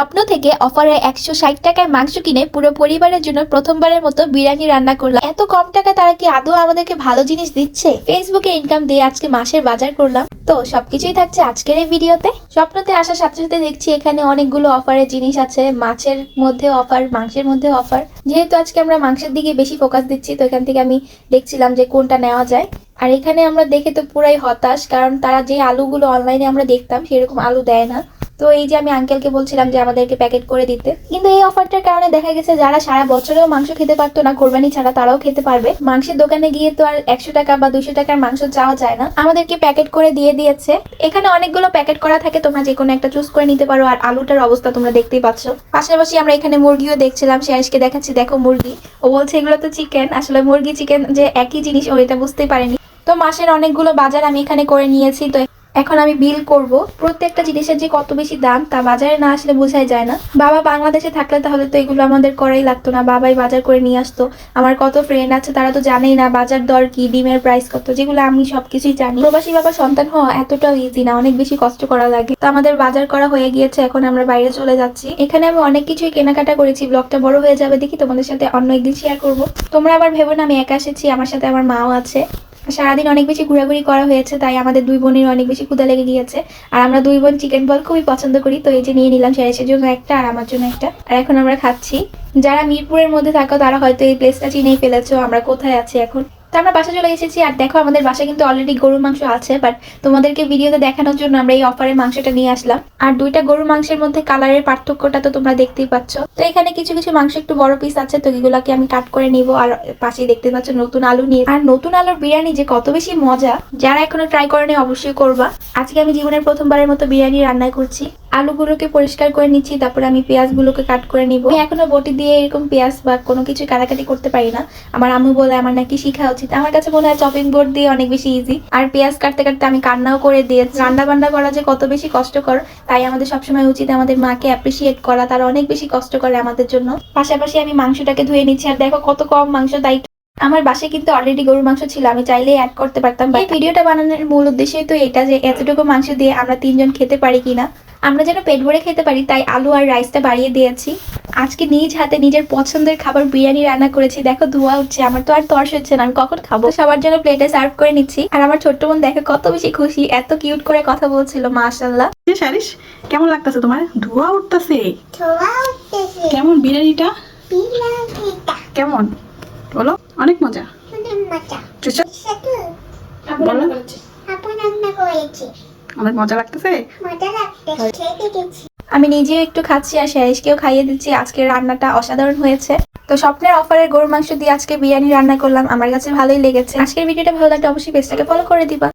স্বপ্ন থেকে অফারে 160 টাকায় মাংস কিনে পুরো পরিবারের জন্য প্রথমবারের মতো বিরিয়ানি রান্না করলাম। এত কম টাকা তারা কি আদৌ আমাদেরকে ভালো জিনিস দিচ্ছে? ফেসবুকে ইনকাম দিয়ে আজকে মাসের বাজার করলাম। তো সবকিছুই থাকছে আজকের এই ভিডিওতে। স্বপ্নতে আসার সাথে সাথে দেখছি এখানে অনেকগুলো অফারের জিনিস আছে, মাছের মধ্যে অফার, মাংসের মধ্যে অফার। যেহেতু আজকে আমরা মাংসের দিকে বেশি ফোকাস দিচ্ছি, তো এখান থেকে আমি দেখছিলাম যে কোনটা নেওয়া যায়। আর এখানে আমরা দেখে তো পুরাই হতাশ, কারণ তারা যে আলুগুলো অনলাইনে আমরা দেখতাম সেরকম আলু দেয় না। তো এই যে আমি আঙ্কেলকে বলছিলাম যে আমাদেরকে প্যাকেট করে দিতে, কিন্তু এই অফারটার কারণে দেখা গেছে যারা সারা বছরেও মাংস খেতে পারতো না কোরবানি ছাড়া, তারাও খেতে পারবে। মাংসের দোকানে গিয়ে তো আর 100 টাকা বা 200 টাকার মাংস চাওয়া যায় না, আমাদেরকে প্যাকেট করে দিয়ে দিয়েছে। এখানে অনেকগুলো প্যাকেট করা থাকে, তোমরা যে কোনো একটা চুজ করে নিতে পারো। আর আলুটার অবস্থা তোমরা দেখতেই পাচ্ছ। পাশাপাশি আমরা এখানে মুরগিও দেখছিলাম, শেয়ারকে দেখাচ্ছি দেখো মুরগি। ও বলছে এগুলো তো চিকেন, আসলে মুরগি চিকেন যে একই জিনিস ও এটা বুঝতেই পারেনি। তো মাসের অনেকগুলো বাজার আমি এখানে করে নিয়েছি। তো এখন আমি বিল করব। প্রত্যেকটা জিনিসের যে কত বেশি দাম তা বাজারে না আসলে বোঝাই যায় না। বাবা বাংলাদেশে থাকলে তাহলে তো এগুলো আমাদের করাই লাগতো না, বাবাই বাজার করে নিয়ে আসতো। আমার কত ফ্রেন্ড আছে তারা তো জানেই না বাজার দর কি, ডিমের প্রাইস কত, যেগুলো আমি সবকিছুই জানি। প্রবাসী বাবা সন্তান হওয়া এতটাও ইজি না, অনেক বেশি কষ্ট করা লাগে। তো আমাদের বাজার করা হয়ে গিয়েছে, এখন আমরা বাইরে চলে যাচ্ছি। এখানে আমি অনেক কিছুই কেনাকাটা করেছি। ব্লগটা বড় হয়ে যাবে দেখি, তোমাদের সাথে অন্য একদিন শেয়ার করব। তোমরা আবার ভেবো না আমি একা এসেছি, আমার সাথে আমার মাও আছে। সারাদিন অনেক বেশি ঘোরাঘুরি করা হয়েছে, তাই আমাদের দুই বোনের অনেক বেশি ক্ষুধা লেগে গিয়েছে। আর আমরা দুই বোন চিকেন বল খুবই পছন্দ করি, তো এই যে নিয়ে নিলাম শেয়ারের জন্য একটা আর আমার জন্য একটা। আর এখন আমরা খাচ্ছি। যারা মিরপুরের মধ্যে থাকো তারা হয়তো এই প্লেসটা চিনেই ফেলেছো আমরা কোথায় আছি এখন। তো আমরা বাসা চলে এসেছি। আর দেখো আমাদের বাসায় কিন্তু অলরেডি গরুর মাংস আছে, বাট তোমাদেরকে ভিডিওতে দেখানোর জন্য আমরা এই অফারের মাংসটা নিয়ে আসলাম। আর দুইটা গরুর মাংসের মধ্যে কালারের পার্থক্যটা তো তোমরা দেখতেই পাচ্ছ। তো এখানে কিছু কিছু মাংস একটু বড় পিস আছে, তো এগুলাকে আমি কাট করে নিব। আর পাশেই দেখতে পাচ্ছ নতুন আলু নিয়ে। আর নতুন আলুর বিরিয়ানি যে কত বেশি মজা, যারা এখনো ট্রাই করেনি অবশ্যই করবা। আজকে আমি জীবনের প্রথমবারের মতো বিরিয়ানি রান্না করছি। আলুগুলোকে পরিষ্কার করে নিচ্ছি, তারপরে আমি পেঁয়াজগুলোকে কাট করে নিব। আমি এখনো বটি দিয়ে এরকম পেঁয়াজ বা কোনো কিছু কাটাকাটি করতে পারি না। আমার আম্মু বলে আমার নাকি শিখা উচিত। আমার কাছে মনে হয় চপিং বোর্ড দিয়ে অনেক বেশি ইজি। আর পেঁয়াজ কাটতে কাটতে আমি কান্নাও করে দিয়েছি। রান্না বান্না করা যে কত বেশি কষ্টকর, তাই আমাদের সবসময় উচিত আমাদের মাকে অ্যাপ্রিসিয়েট করা। তারা অনেক বেশি কষ্ট করে আমাদের জন্য। পাশাপাশি আমি মাংসটাকে ধুয়ে নিচ্ছি। আর দেখো কত কম মাংস, তাই আমার বাসায় কিন্তু অলরেডি গরুর মাংস ছিল, আমি চাইলেই অ্যাড করতে পারতাম। এই ভিডিওটা বানানোর মূল উদ্দেশ্যই তো এটা, যে এতটুকু মাংস দিয়ে আমরা তিনজন খেতে পারি কিনা, আমরা যেন পেট ভরে খেতে পারি। তাই আলু আর রাইসটা বাড়িয়ে দিয়েছি। আজকে নিজ হাতে নিজের পছন্দের খাবার বিরিয়ানি রান্না করেছি। দেখো ধোয়া উঠছে, আমার তো আর তর্স হচ্ছে না, আমি কখন খাবো। সবার জন্য প্লেটে সার্ভ করে নিচ্ছি। আর আমার ছোট্ট বোন দেখো কত বেশি খুশি, এত কিউট করে কথা বলছিল, মাশাআল্লাহ। শারিশ কেমন লাগতেছে তোমার? ধোয়া উঠতেছে। কেমন বিরিয়ানিটা? কেমন বলো? অনেক মজা। বলো অনেক মজা লাগতেছে। আমি নিজেও একটু খাচ্ছি আর শেরিশকেও খাইয়ে দিচ্ছি। আজকের রান্নাটা অসাধারণ হয়েছে। তো স্বপ্নের অফারের গরুর মাংস দিয়ে আজকে বিরিয়ানি রান্না করলাম, আমার কাছে ভালোই লেগেছে। আজকের ভিডিওটা ভালো লাগলে অবশ্যই পেজটাকে ফলো করে দিবা।